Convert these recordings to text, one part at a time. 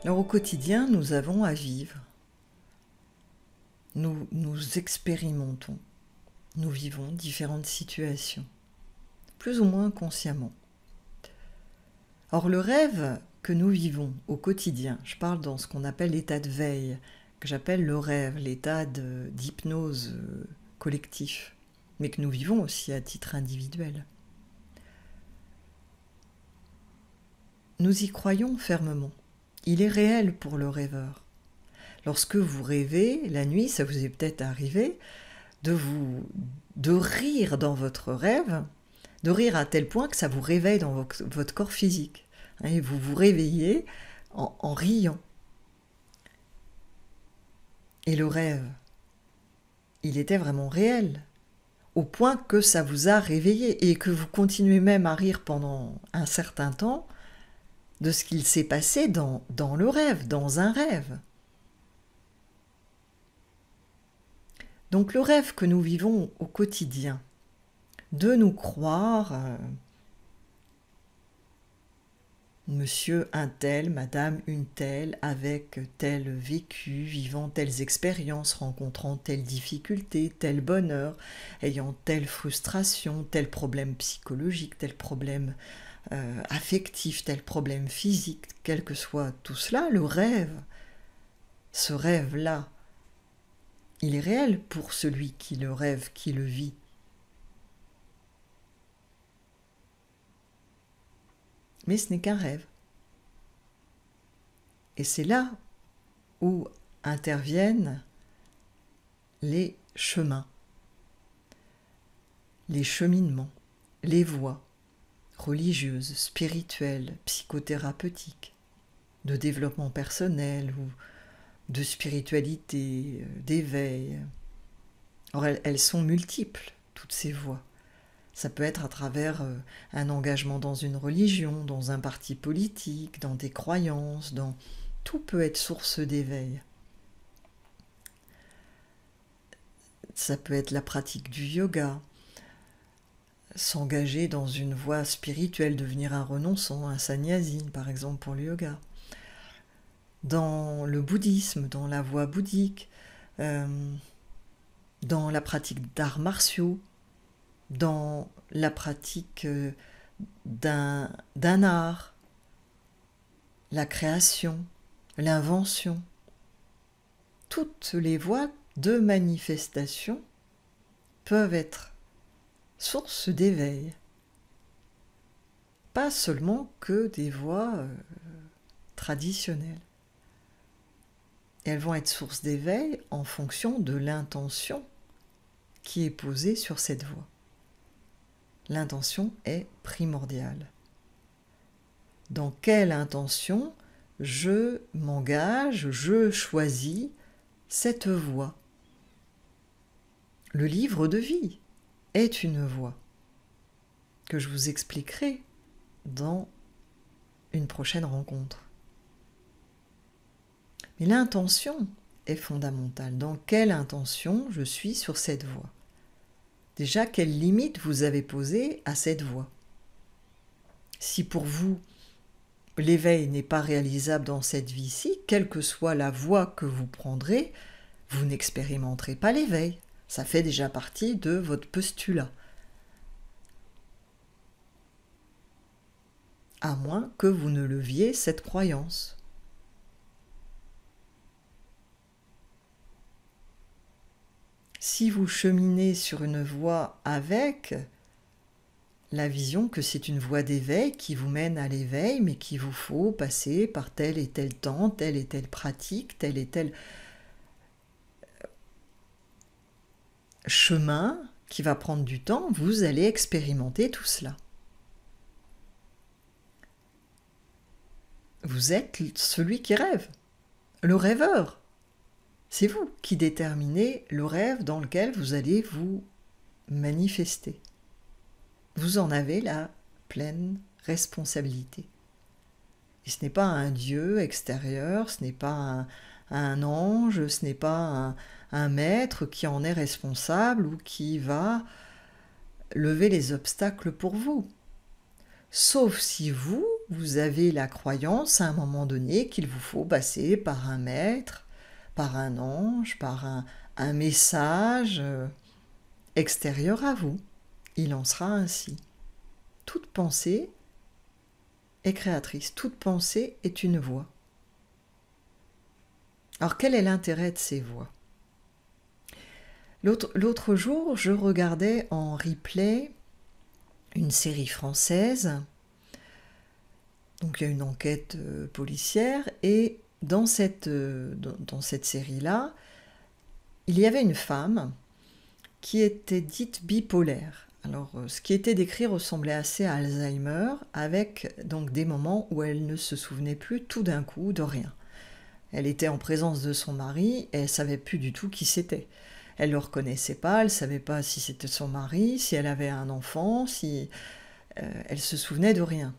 Alors au quotidien, nous avons à vivre. Nous expérimentons. Nous vivons différentes situations, plus ou moins consciemment. Or le rêve que nous vivons au quotidien, je parle dans ce qu'on appelle l'état de veille, que j'appelle le rêve, l'état d'hypnose collectif, mais que nous vivons aussi à titre individuel. Nous y croyons fermement. Il est réel pour le rêveur. Lorsque vous rêvez, la nuit, ça vous est peut-être arrivé, de rire dans votre rêve, de rire à tel point que ça vous réveille dans votre corps physique. Et vous vous réveillez en riant. Et le rêve, il était vraiment réel, au point que ça vous a réveillé et que vous continuez même à rire pendant un certain temps de ce qu'il s'est passé dans le rêve, dans un rêve. Donc le rêve que nous vivons au quotidien, de nous croire monsieur un tel, madame une telle, avec tel vécu, vivant telles expériences, rencontrant telle difficulté, tel bonheur, ayant telle frustration, tel problème psychologique, tel problème affectif, tel problème physique, quel que soit tout cela, le rêve, ce rêve-là, il est réel pour celui qui le rêve, qui le vit. Mais ce n'est qu'un rêve. Et c'est là où interviennent les chemins, les cheminements, les voies religieuses, spirituelles, psychothérapeutiques, de développement personnel ou de spiritualité, d'éveil. Or, elles sont multiples, toutes ces voies. Ça peut être à travers un engagement dans une religion, dans un parti politique, dans des croyances, tout peut être source d'éveil. Ça peut être la pratique du yoga, s'engager dans une voie spirituelle, devenir un renonçant, un sannyasine par exemple pour le yoga. Dans le bouddhisme, dans la voie bouddhique, dans la pratique d'arts martiaux, dans la pratique d'un art, la création, l'invention. Toutes les voies de manifestation peuvent être source d'éveil. Pas seulement que des voies traditionnelles. Elles vont être source d'éveil en fonction de l'intention qui est posée sur cette voie. L'intention est primordiale. Dans quelle intention je m'engage, je choisis cette voie? Le livre de vie est une voie que je vous expliquerai dans une prochaine rencontre. Mais l'intention est fondamentale. Dans quelle intention je suis sur cette voie? Déjà, quelles limites vous avez posées à cette voie? Si pour vous, l'éveil n'est pas réalisable dans cette vie-ci, quelle que soit la voie que vous prendrez, vous n'expérimenterez pas l'éveil. Ça fait déjà partie de votre postulat. À moins que vous ne leviez cette croyance. Si vous cheminez sur une voie avec la vision que c'est une voie d'éveil qui vous mène à l'éveil, mais qu'il vous faut passer par tel et tel temps, telle et telle pratique, tel et tel chemin qui va prendre du temps, vous allez expérimenter tout cela. Vous êtes celui qui rêve, le rêveur. C'est vous qui déterminez le rêve dans lequel vous allez vous manifester. Vous en avez la pleine responsabilité. Et ce n'est pas un Dieu extérieur, ce n'est pas un ange, ce n'est pas un maître qui en est responsable ou qui va lever les obstacles pour vous. Sauf si vous vous avez la croyance à un moment donné qu'il vous faut passer par un maître, par un ange, par un message extérieur à vous. Il en sera ainsi. Toute pensée est créatrice, toute pensée est une voix. Alors quel est l'intérêt de ces voix? L'autre jour, je regardais en replay une série française. Donc il y a une enquête policière et dans cette série-là, il y avait une femme qui était dite bipolaire. Alors ce qui était décrit ressemblait assez à Alzheimer, avec donc des moments où elle ne se souvenait plus tout d'un coup de rien. Elle était en présence de son mari et elle ne savait plus du tout qui c'était. Elle ne le reconnaissait pas, elle ne savait pas si c'était son mari, si elle avait un enfant, si elle se souvenait de rien.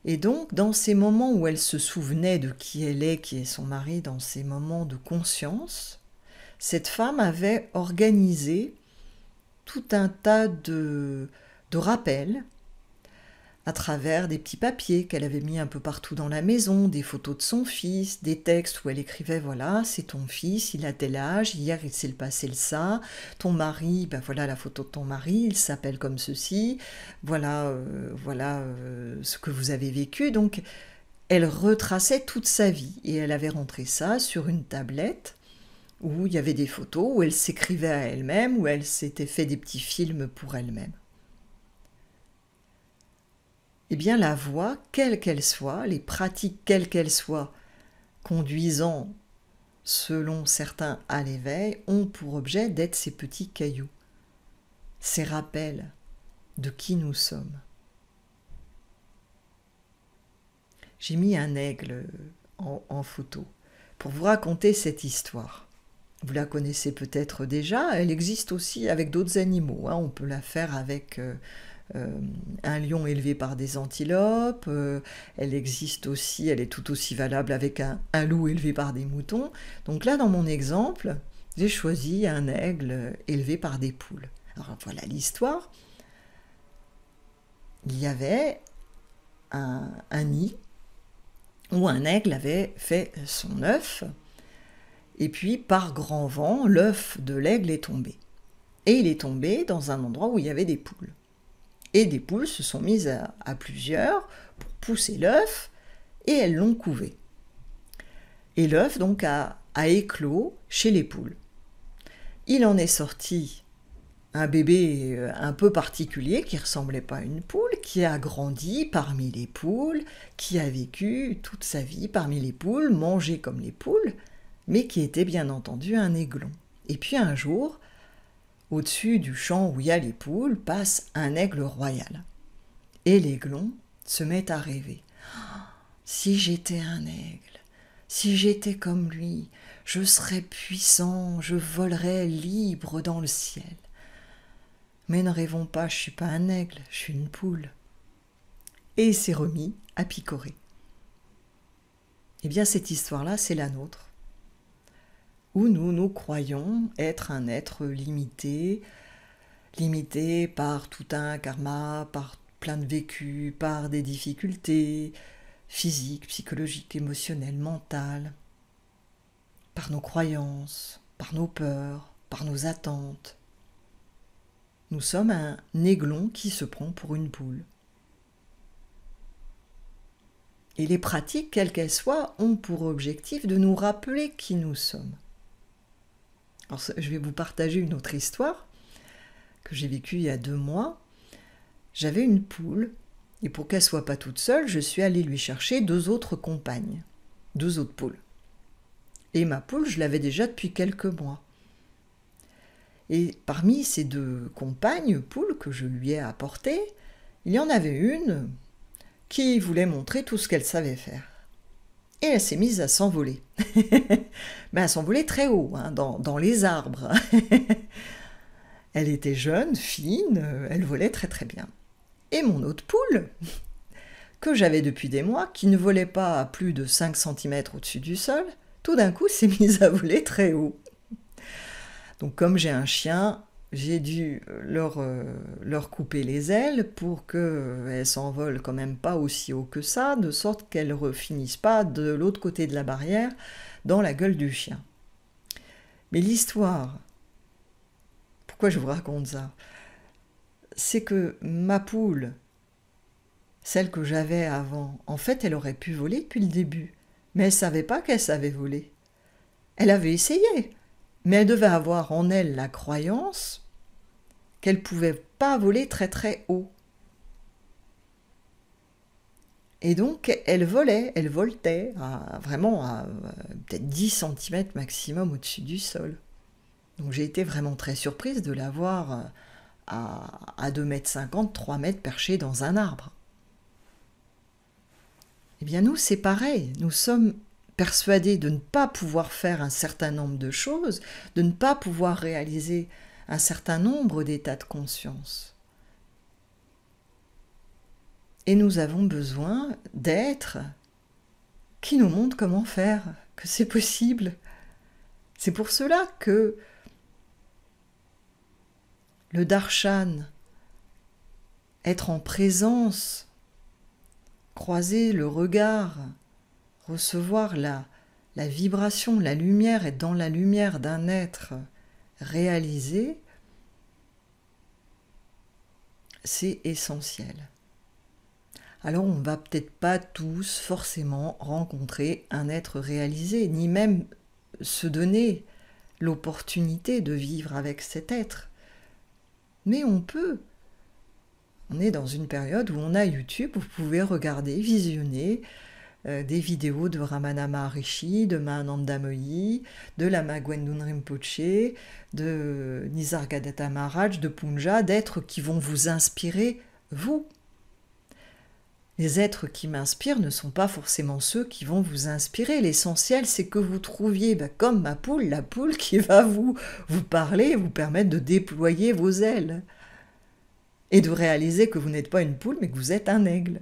Et donc, dans ces moments où elle se souvenait de qui elle est, qui est son mari, dans ces moments de conscience, cette femme avait organisé tout un tas de rappels à travers des petits papiers qu'elle avait mis un peu partout dans la maison, des photos de son fils, des textes où elle écrivait « Voilà, c'est ton fils, il a tel âge, hier il s'est passé ça, ton mari, ben voilà la photo de ton mari, il s'appelle comme ceci, voilà, ce que vous avez vécu. » Donc, elle retraçait toute sa vie et elle avait rentré ça sur une tablette où il y avait des photos, où elle s'écrivait à elle-même, où elle s'était fait des petits films pour elle-même. Eh bien, la voie, quelle qu'elle soit, les pratiques, quelles qu'elles soient, conduisant, selon certains, à l'éveil, ont pour objet d'être ces petits cailloux, ces rappels de qui nous sommes. J'ai mis un aigle en photo pour vous raconter cette histoire. Vous la connaissez peut-être déjà, elle existe aussi avec d'autres animaux. On peut la faire avec un lion élevé par des antilopes, elle existe aussi, elle est tout aussi valable avec un loup élevé par des moutons. Donc là, dans mon exemple, j'ai choisi un aigle élevé par des poules. Alors voilà l'histoire. Il y avait un nid où un aigle avait fait son œuf, et puis par grand vent, l'œuf de l'aigle est tombé. Et il est tombé dans un endroit où il y avait des poules. Et des poules se sont mises à plusieurs pour pousser l'œuf, et elles l'ont couvé. Et l'œuf donc a éclos chez les poules. Il en est sorti un bébé un peu particulier qui ressemblait pas à une poule, qui a grandi parmi les poules, qui a vécu toute sa vie parmi les poules, mangé comme les poules, mais qui était bien entendu un aiglon. Et puis un jour, au-dessus du champ où il y a les poules, passe un aigle royal. Et l'aiglon se met à rêver. « Si j'étais un aigle, si j'étais comme lui, je serais puissant, je volerais libre dans le ciel. Mais ne rêvons pas, je ne suis pas un aigle, je suis une poule. » Et il s'est remis à picorer. Eh bien, cette histoire-là, c'est la nôtre, où nous croyons être un être limité par tout un karma, par plein de vécus, par des difficultés physiques, psychologiques, émotionnelles, mentales, par nos croyances, par nos peurs, par nos attentes. Nous sommes un aiglon qui se prend pour une poule. Et les pratiques, quelles qu'elles soient, ont pour objectif de nous rappeler qui nous sommes. Alors, je vais vous partager une autre histoire que j'ai vécue il y a 2 mois. J'avais une poule, et pour qu'elle ne soit pas toute seule, je suis allée lui chercher 2 autres compagnes, 2 autres poules. Et ma poule, je l'avais déjà depuis quelques mois. Et parmi ces 2 compagnes poules que je lui ai apportées, il y en avait une qui voulait montrer tout ce qu'elle savait faire. Et elle s'est mise à s'envoler. Elle s'envolait très haut, dans les arbres. Elle était jeune, fine, elle volait très très bien. Et mon autre poule, que j'avais depuis des mois, qui ne volait pas à plus de 5 cm au-dessus du sol, tout d'un coup s'est mise à voler très haut. Donc comme j'ai un chien, j'ai dû leur couper les ailes pour qu'elles s'envolent quand même pas aussi haut que ça, de sorte qu'elles ne finissent pas de l'autre côté de la barrière, dans la gueule du chien. Mais l'histoire, pourquoi je vous raconte ça? C'est que ma poule, celle que j'avais avant, en fait, elle aurait pu voler depuis le début. Mais elle ne savait pas qu'elle savait voler. Elle avait essayé, mais elle devait avoir en elle la croyance qu'elle ne pouvait pas voler très très haut. Et donc, elle voltait, vraiment à peut-être 10 cm maximum au-dessus du sol. Donc j'ai été vraiment très surprise de la voir à 2,50 m, 3 mètres perchée dans un arbre. Eh bien nous, c'est pareil, nous sommes persuadés de ne pas pouvoir faire un certain nombre de choses, de ne pas pouvoir réaliser un certain nombre d'états de conscience. Et nous avons besoin d'êtres qui nous montrent comment faire, que c'est possible. C'est pour cela que le darshan, être en présence, croiser le regard, recevoir la vibration, la lumière, être dans la lumière d'un être réalisé, c'est essentiel. Alors on ne va peut-être pas tous forcément rencontrer un être réalisé, ni même se donner l'opportunité de vivre avec cet être. Mais on peut. On est dans une période où on a YouTube, vous pouvez regarder, visionner des vidéos de Ramana Maharishi, de Mahananda Mohi, de Lama Gwendun Rinpoche, de Nisargadatta Maharaj, de Punja, d'êtres qui vont vous inspirer, vous. Les êtres qui m'inspirent ne sont pas forcément ceux qui vont vous inspirer. L'essentiel, c'est que vous trouviez, comme ma poule, la poule qui va vous parler, vous permettre de déployer vos ailes. Et de réaliser que vous n'êtes pas une poule, mais que vous êtes un aigle.